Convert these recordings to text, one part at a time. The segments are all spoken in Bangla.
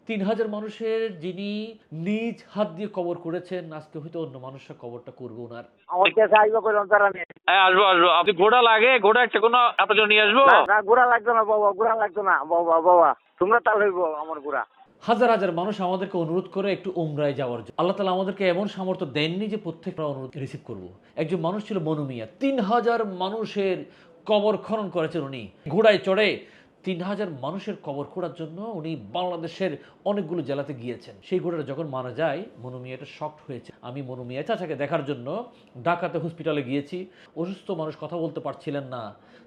৩,০০০ মানুষের যিনি নিজ হাত দিয়ে কবর করেছেন, আজকে হয়তো অন্য মানুষরা কবরটা করবে উনার। আমার কাছে আইবা কইলাম তারা নিয়ে। হ্যাঁ, আসবো আসবো। আপনি ঘোড়া লাগে, ঘোড়া একটা কোনো আপনার জন্য নিয়ে আসবো। না না ঘোড়া লাগতো না বাবা, ঘোড়া লাগতো না বাবা বাবা, তোমরা তাল হইব আমার ঘোড়া। হাজার হাজার মানুষ আমাদেরকে অনুরোধ করে একটু উমরায় যাওয়ার জন্য। আল্লাহ তাআলা আমাদেরকে এমন সামর্থ্য দেননি যে প্রত্যেকটা অনুরোধ রিসিভ করব। একজন মানুষ ছিল মনু মিয়া, ৩,০০০ মানুষের কবর খনন করেছেন উনি। ঘোড়ায় চড়ে ৩,০০০ মানুষের কবর খোঁড়ার জন্য উনি বাংলাদেশের অনেকগুলো জেলাতে গিয়েছেন। সেই ঘোড়াটা যখন মারা যায়, মনু মিয়াটা শকড হয়েছে। আমি মনু মিয়া চাচাকে দেখার জন্য ঢাকাতে হসপিটালে গিয়েছি। অসুস্থ মানুষ, কথা বলতে পারছিলেন না।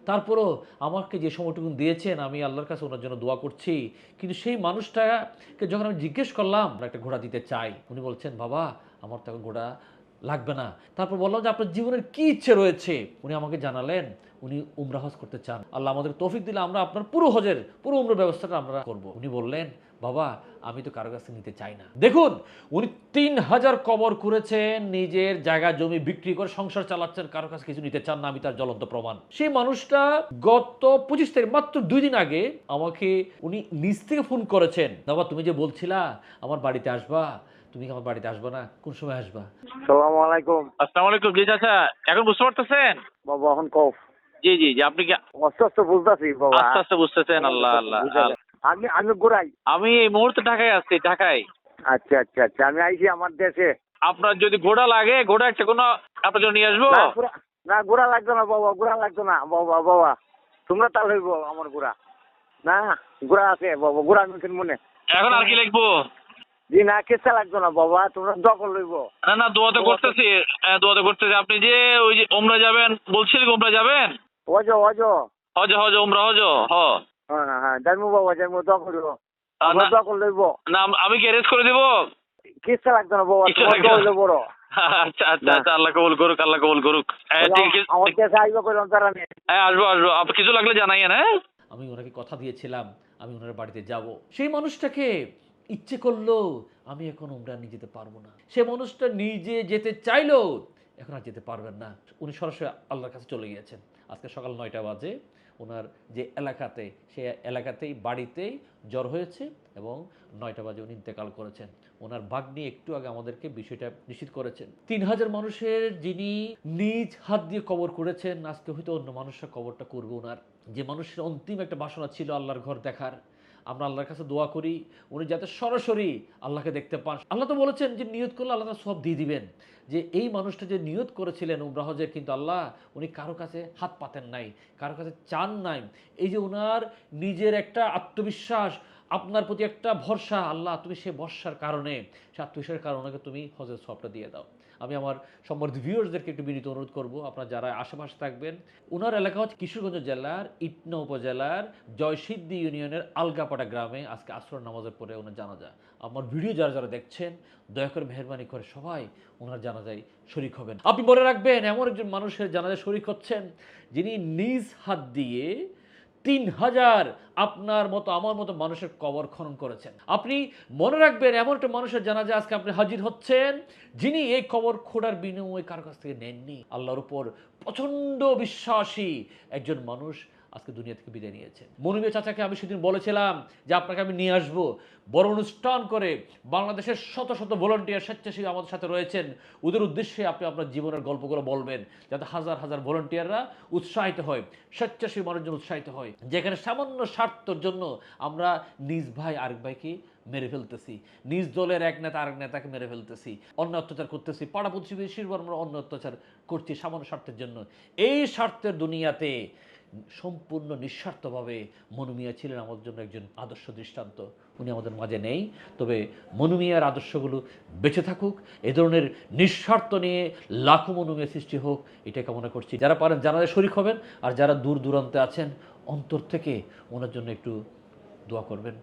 তারপরও আমাকে যে সময়টুকু দিয়েছেন, আমি আল্লাহর কাছে ওনার জন্য দোয়া করছি। কিন্তু সেই মানুষটাকে যখন আমি জিজ্ঞেস করলাম, একটা ঘোড়া দিতে চাই, উনি বলছেন, বাবা আমার তো এখন ঘোড়া লাগবে না। তারপর বললাম যে আপনার জীবনের কি ইচ্ছে রয়েছে। উনি আমাকে জানালেন উনি উমরা হজ করতে চান। আল্লাহ আমাদের তৌফিক দিলে আমরা আপনার পুরো হজের পুরো উমরা ব্যবস্থাটা আমরা করব। উনি বললেন, বাবা আমি তো কারো কাছে নিতে চাই না। দেখুন, উনি ৩,০০০ কবর করেছেন, নিজের জায়গা জমি বিক্রি করে সংসার চালাচ্ছেন, কারো কাছে কিছু নিতে চান না। আমি তার জ্বলন্ত প্রমাণ। সেই মানুষটা গত ২৫ তারিখ, মাত্র ২ দিন আগে আমাকে উনি নিজ থেকে ফোন করেছেন, বাবা তুমি যে বলছিলা আমার বাড়িতে আসবা, তুমি কি আমার বাড়িতে আসবা না? কোন সময় আসবা? আসসালামু আলাইকুম। আসসালামু আলাইকুম। জি চাচা, এখন বুঝতে পারতেছেন? বাবা এখন কও। জি জি জি। আপনি কি আস্তে আস্তে বুঝতেছি বাবা। আস্তে আস্তে বুঝতেছেন? আল্লাহ আল্লাহ। আমি আমি ঘোড়াই। আমি এই মুহূর্তে ঢাকায় আছি, ঢাকায়। আচ্ছা আচ্ছা আচ্ছা, আমি আইছি আমার দেশে। আপনার যদি ঘোড়া লাগে, ঘোড়া একটা কোনো আপনার জন্য নিয়ে আসবো। না ঘোড়া, না ঘোড়া লাগতো না বাবা, ঘোড়া লাগতো না বাবা বাবা, তোমরা তাল হইব আমার ঘোড়া। না ঘোড়া আছে বাবা, ঘোড়া নতুন মনে। এখন আর কি লিখবো? জি না কেসা লাগতো না বাবা, তোমরা দখল লইব। না না, দোয়া তো করতেছি, দোয়া তো করতেছি। আপনি যে ওই যে ওমরা যাবেন বলছিলেন, ওমরা যাবেন? অজ অজ। হজ হজ ওমরা হজ। হ হ্যাঁ হ্যাঁ জানবো বাবা, জানবো দখল লইব। না দখল লইব। না, আমি কি অ্যারেঞ্জ করে দিব? কেসা লাগতো না বাবা, কিচ্ছু তোমার লাগতো না। দখল বড়। আচ্ছা আচ্ছা আচ্ছা, আল্লাহ কবুল করুক, আল্লাহ কবুল করুক। আমার কাছে আইবা কইলাম তারা নিয়ে। হ্যাঁ, আসবো আসবো। আপনি কিছু লাগলে জানাইয়েন। হ্যাঁ, আমি ওনাকে কথা দিয়েছিলাম আমি ওনার বাড়িতে যাব। সেই মানুষটাকে ইচ্ছে করলো আমি এখন উমরা নিয়ে যেতে পারবো না। সে মানুষটা নিজে যেতে চাইলো, এখন আর যেতে পারবেন না। উনি সরাসরি আল্লাহর কাছে চলে গিয়েছেন। আজকে সকাল ৯টা বাজে ওনার যে এলাকাতে, সে এলাকাতেই বাড়িতেই জ্বর হয়েছে এবং ৯টা বাজে উনি ইন্তেকাল করেছেন। ওনার ভাগ্নি একটু আগে আমাদেরকে বিষয়টা নিশ্চিত করেছেন। ৩,০০০ মানুষের যিনি নিজ হাত দিয়ে কবর করেছেন, আজকে হয়তো অন্য মানুষরা কবরটা করবে উনার। যে মানুষের অন্তিম একটা বাসনা ছিল আল্লাহর ঘর দেখার, আমরা আল্লাহর কাছে দোয়া করি উনি যাতে সরাসরি আল্লাহকে দেখতে পান। আল্লাহ তো বলেছেন যে নিয়ত করলে আল্লাহ সব দিয়ে দিবেন। যে এই মানুষটা যে নিয়ত করেছিলেন উমরা হজের, কিন্তু আল্লাহ উনি কারো কাছে হাত পাতেন নাই, কারো কাছে চান নাই। এই যে ওনার নিজের একটা আত্মবিশ্বাস, আপনার প্রতি একটা ভরসা, আল্লাহ তুমি সে ভরসার কারণে, সে আত্মবিশ্বাসের কারণে ওনাকে তুমি হজের সবটা দিয়ে দাও। আমি আমার সম্মানিত ভিউয়ার্সদেরকে একটু বিনীত অনুরোধ করব, আপনারা যারা আশেপাশে থাকবেন, ওনার এলাকা হচ্ছে কিশোরগঞ্জ জেলার ইটনা উপজেলার জয়সিদ্ধি ইউনিয়নের আলগাপাড়া গ্রামে। আজকে আসর নামাজের পরে ওনার জানাজা। আমার ভিডিও যারা যারা দেখছেন, দয়া করে মেহরবানি করে সবাই ওনার জানাজায় শরিক হবেন। আপনি মনে রাখবেন, এমন একজন মানুষের জানাজায় শরিক হচ্ছেন যিনি নিজ হাত দিয়ে ৩,০০০ আপনার মতো আমার মতো মানুষের কবর খনন করেছেন। আপনি মনে রাখবেন, এমন একটা মানুষের জানাজা আজকে আপনি হাজির হচ্ছেন যিনি এই কবর খোঁড়ার বিনিময় কারো কাছ থেকে নেননি। আল্লাহর উপর প্রচন্ড বিশ্বাসী একজন মানুষ আজকে দুনিয়া থেকে বিদায় নিয়েছে। মনিবের চাচাকে আমি সেদিন বলেছিলাম যে আপনাকে আমি নিয়ে আসবো, বড় অনুষ্ঠান করে। বাংলাদেশের শত শত ভলান্টিয়ার স্বেচ্ছাসেবী আমাদের সাথে রয়েছেন, ওদের উদ্দেশ্যে আপনি আপনার জীবনের গল্পগুলো বলবেন, যাতে হাজার হাজার ভলান্টিয়াররা উৎসাহিত হয়, স্বেচ্ছাসেবী মানুষজন উৎসাহিত হয়। যেখানে সামান্য স্বার্থের জন্য আমরা নিজ ভাই আরেক ভাইকে মেরে ফেলতেছি, নিজ দলের এক নেতা আরেক নেতাকে মেরে ফেলতেছি, অন্য অত্যাচার করতেছি, পাড়া প্রতিবেশীর উপর আমরা অন্য অত্যাচার করছি সামান্য স্বার্থের জন্য। এই স্বার্থের দুনিয়াতে সম্পূর্ণ নিঃস্বার্থভাবে মনু মিয়া ছিলেন আমাদের জন্য একজন আদর্শ দৃষ্টান্ত। উনি আমাদের মাঝে নেই, তবে মনু মিয়ার আদর্শগুলো বেঁচে থাকুক, এ ধরনের নিঃস্বার্থ নিয়ে লাখো মনু মিয়া সৃষ্টি হোক, এটা কামনা করছি। যারা পারেন জানাজায় শরিক হবেন, আর যারা দূর দূরান্তে আছেন অন্তর থেকে ওনার জন্য একটু দোয়া করবেন।